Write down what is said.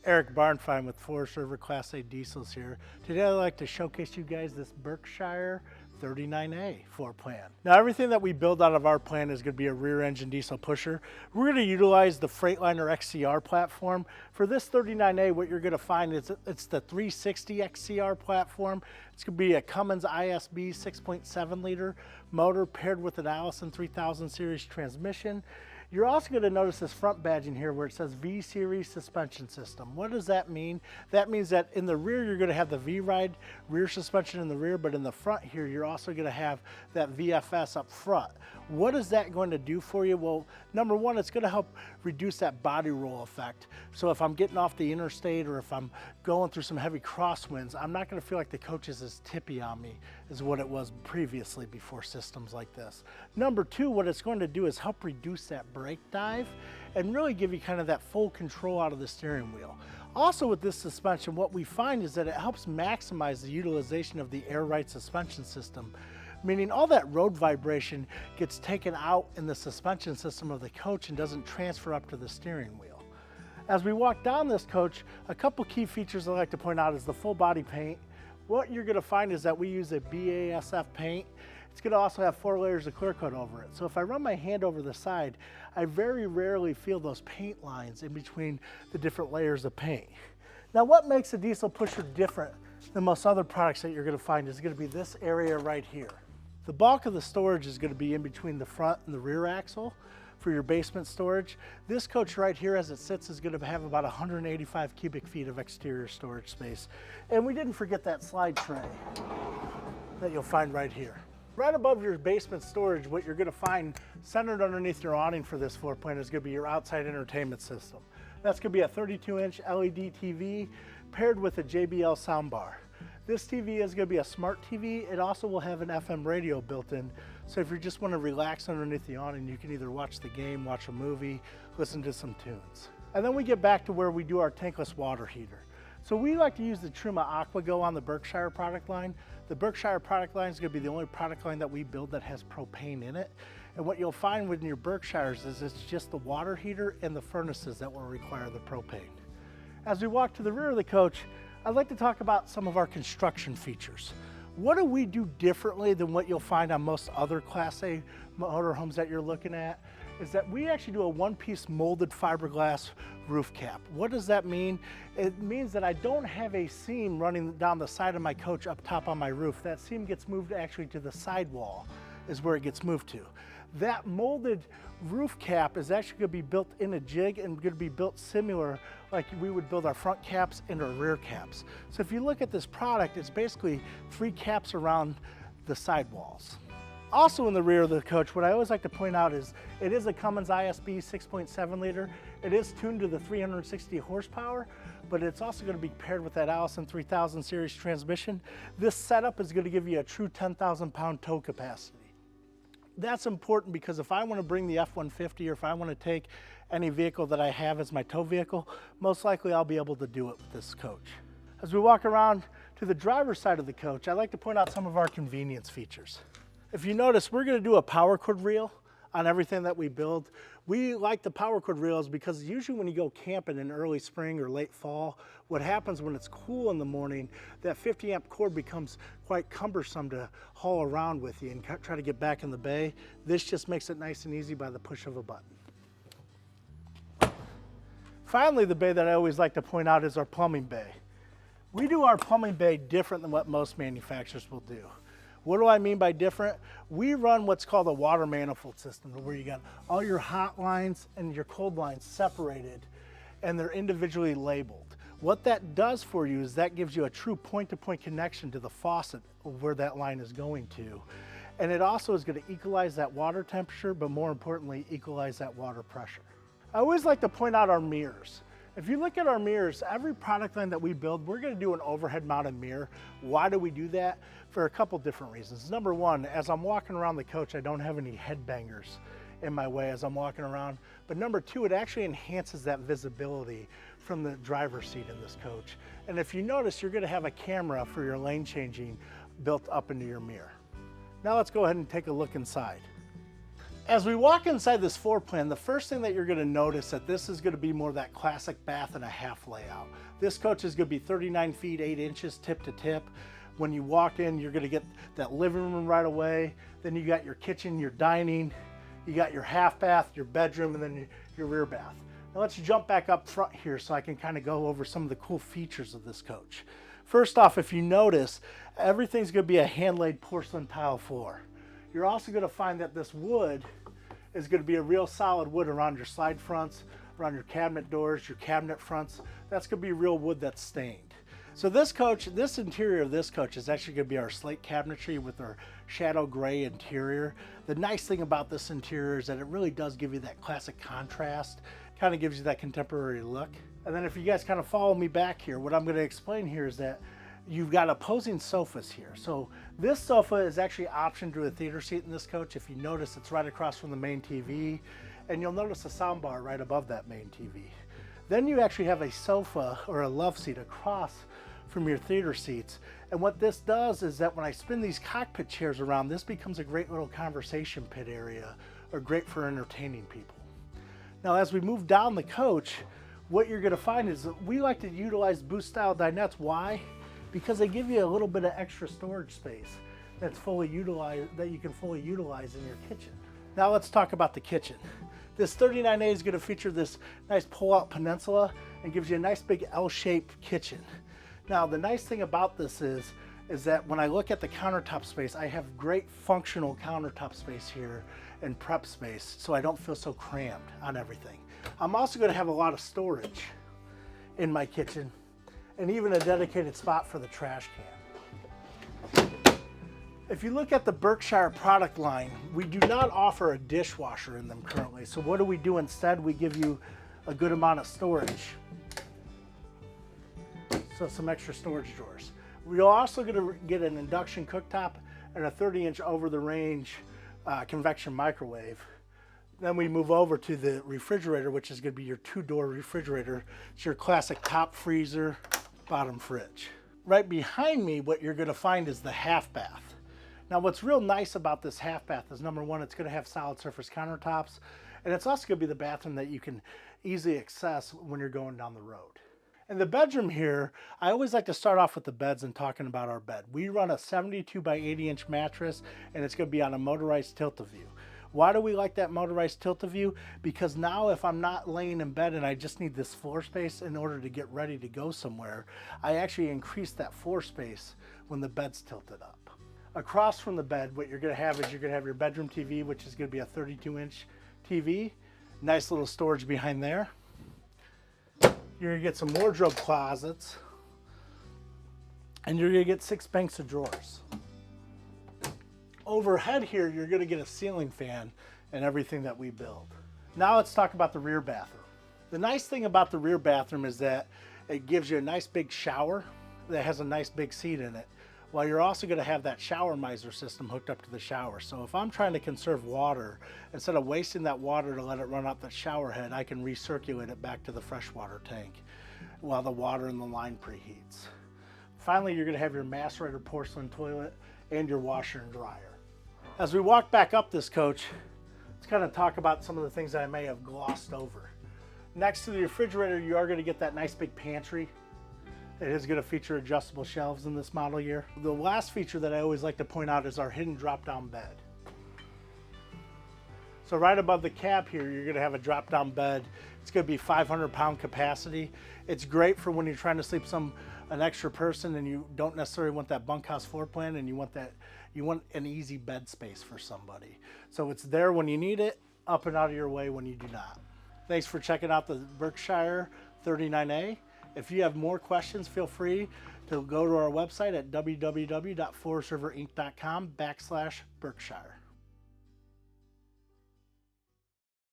Eric Barnfine with Forest River Class A Diesels here. Today I'd like to showcase you guys this Berkshire 39A floor plan. Now everything that we build out of our plan is going to be a rear engine diesel pusher. We're going to utilize the Freightliner XCR platform. For this 39A, what you're going to find is it's the 360 XCR platform. It's going to be a Cummins ISB 6.7 liter motor paired with an Allison 3000 series transmission. You're also going to notice this front badge in here where it says V-Series suspension system. What does that mean? That means that in the rear you're going to have the V-Ride rear suspension in the rear, but in the front here you're also going to have that VFS up front. What is that going to do for you? Well, number one, it's going to help reduce that body roll effect. So if I'm getting off the interstate or if I'm going through some heavy crosswinds, I'm not going to feel like the coach is as tippy on me as what it was previously before systems like this. Number two, what it's going to do is help reduce that brake dive and really give you kind of that full control out of the steering wheel. Also with this suspension, what we find is that it helps maximize the utilization of the air ride suspension system, meaning all that road vibration gets taken out in the suspension system of the coach and doesn't transfer up to the steering wheel. As we walk down this coach, a couple key features I'd like to point out is the full body paint. What you're going to find is that we use a BASF paint. It's going to also have 4 layers of clear coat over it. So if I run my hand over the side, I very rarely feel those paint lines in between the different layers of paint. Now what makes a diesel pusher different than most other products that you're going to find is going to be this area right here. The bulk of the storage is going to be in between the front and the rear axle for your basement storage. This coach right here as it sits is going to have about 185 cubic feet of exterior storage space. And we didn't forget that slide tray that you'll find right here. Right above your basement storage, what you're going to find centered underneath your awning for this floor plan is going to be your outside entertainment system. That's going to be a 32-inch LED TV paired with a JBL soundbar. This TV is going to be a smart TV. It also will have an FM radio built in, so if you just want to relax underneath the awning, you can either watch the game, watch a movie, listen to some tunes. And then we get back to where we do our tankless water heater. So we like to use the Truma AquaGo on the Berkshire product line. The Berkshire product line is going to be the only product line that we build that has propane in it. And what you'll find with your Berkshires is it's just the water heater and the furnaces that will require the propane. As we walk to the rear of the coach, I'd like to talk about some of our construction features. What do we do differently than what you'll find on most other Class A motorhomes that you're looking at? Is that we actually do a one-piece molded fiberglass roof cap. What does that mean? It means that I don't have a seam running down the side of my coach up top on my roof. That seam gets moved actually to the sidewall is where it gets moved to. That molded roof cap is actually going to be built in a jig and going to be built similar like we would build our front caps and our rear caps. So if you look at this product, it's basically 3 caps around the sidewalls. Also in the rear of the coach, what I always like to point out is it is a Cummins ISB 6.7 liter. It is tuned to the 360 horsepower, but it's also going to be paired with that Allison 3000 series transmission. This setup is going to give you a true 10,000 pound tow capacity. That's important because if I want to bring the F-150 or if I want to take any vehicle that I have as my tow vehicle, most likely I'll be able to do it with this coach. As we walk around to the driver's side of the coach, I'd like to point out some of our convenience features. If you notice, we're going to do a power cord reel on everything that we build. We like the power cord reels because usually when you go camping in early spring or late fall, what happens when it's cool in the morning, that 50 amp cord becomes quite cumbersome to haul around with you and try to get back in the bay. This just makes it nice and easy by the push of a button. Finally, the bay that I always like to point out is our plumbing bay. We do our plumbing bay different than what most manufacturers will do. What do I mean by different? We run what's called a water manifold system, where you got all your hot lines and your cold lines separated and they're individually labeled. What that does for you is that gives you a true point-to-point connection to the faucet of where that line is going to. And it also is going to equalize that water temperature, but more importantly, equalize that water pressure. I always like to point out our mirrors. If you look at our mirrors, every product line that we build, we're going to do an overhead mounted mirror. Why do we do that? For a couple different reasons. Number one, as I'm walking around the coach, I don't have any headbangers in my way as I'm walking around. But number two, it actually enhances that visibility from the driver's seat in this coach. And if you notice, you're going to have a camera for your lane changing built up into your mirror. Now let's go ahead and take a look inside. As we walk inside this floor plan, the first thing that you're going to notice that this is going to be more that classic bath and a half layout. This coach is going to be 39 feet 8 inches tip to tip. When you walk in, you're going to get that living room right away. Then you got your kitchen, your dining, you got your half bath, your bedroom, and then your rear bath. Now let's jump back up front here so I can kind of go over some of the cool features of this coach. First off, if you notice, everything's going to be a hand-laid porcelain tile floor. You're also going to find that this wood is going to be a real solid wood around your slide fronts, around your cabinet doors, your cabinet fronts. That's going to be real wood that's stained. So this interior of this coach is actually going to be our slate cabinetry with our shadow gray interior. The nice thing about this interior is that it really does give you that classic contrast, kind of gives you that contemporary look. And then if you guys kind of follow me back here, what I'm going to explain here is that you've got opposing sofas here. So this sofa is actually optioned to a theater seat in this coach. If you notice, it's right across from the main TV, and you'll notice a sound bar right above that main TV. Then you actually have a sofa or a love seat across from your theater seats. And what this does is that when I spin these cockpit chairs around, this becomes a great little conversation pit area, or great for entertaining people. Now, as we move down the coach, what you're gonna find is that we like to utilize booth style dinettes. Why? Because they give you a little bit of extra storage space that's fully utilized, that you can fully utilize in your kitchen. Now let's talk about the kitchen. This 39A is going to feature this nice pull-out peninsula and gives you a nice big L-shaped kitchen. Now the nice thing about this is that when I look at the countertop space, I have great functional countertop space here and prep space, so I don't feel so crammed on everything. I'm also going to have a lot of storage in my kitchen, and even a dedicated spot for the trash can. If you look at the Berkshire product line, we do not offer a dishwasher in them currently. So what do we do instead? We give you a good amount of storage. So some extra storage drawers. We're also going to get an induction cooktop and a 30-inch over-the-range convection microwave. Then we move over to the refrigerator, which is going to be your 2-door refrigerator. It's your classic top freezer, bottom fridge. Right behind me, what you're going to find is the half bath. Now what's real nice about this half bath is, number one, it's going to have solid surface countertops, and it's also going to be the bathroom that you can easily access when you're going down the road. In the bedroom here, I always like to start off with the beds and talking about our bed. We run a 72 by 80 inch mattress, and it's going to be on a motorized tilt-a-view. Why do we like that motorized tilt-a-view? Because now if I'm not laying in bed and I just need this floor space in order to get ready to go somewhere, I actually increase that floor space when the bed's tilted up. Across from the bed, what you're going to have is you're going to have your bedroom TV, which is going to be a 32-inch TV. Nice little storage behind there. You're going to get some wardrobe closets, and you're going to get 6 banks of drawers. Overhead here, you're going to get a ceiling fan and everything that we build. Now let's talk about the rear bathroom. The nice thing about the rear bathroom is that it gives you a nice big shower that has a nice big seat in it, while you're also going to have that shower miser system hooked up to the shower. So if I'm trying to conserve water, instead of wasting that water to let it run out the shower head, I can recirculate it back to the freshwater tank while the water in the line preheats. Finally, you're going to have your macerator porcelain toilet and your washer and dryer. As we walk back up this coach, let's kind of talk about some of the things that I may have glossed over. Next to the refrigerator, you are going to get that nice big pantry. It is going to feature adjustable shelves in this model year. The last feature that I always like to point out is our hidden drop-down bed. So right above the cab here, you're going to have a drop-down bed. It's going to be 500-pound capacity. It's great for when you're trying to sleep an extra person and you don't necessarily want that bunkhouse floor plan, and you want an easy bed space for somebody. So it's there when you need it, up and out of your way when you do not. Thanks for checking out the Berkshire 39A. If you have more questions, feel free to go to our website at www.floorserverinc.com/Berkshire.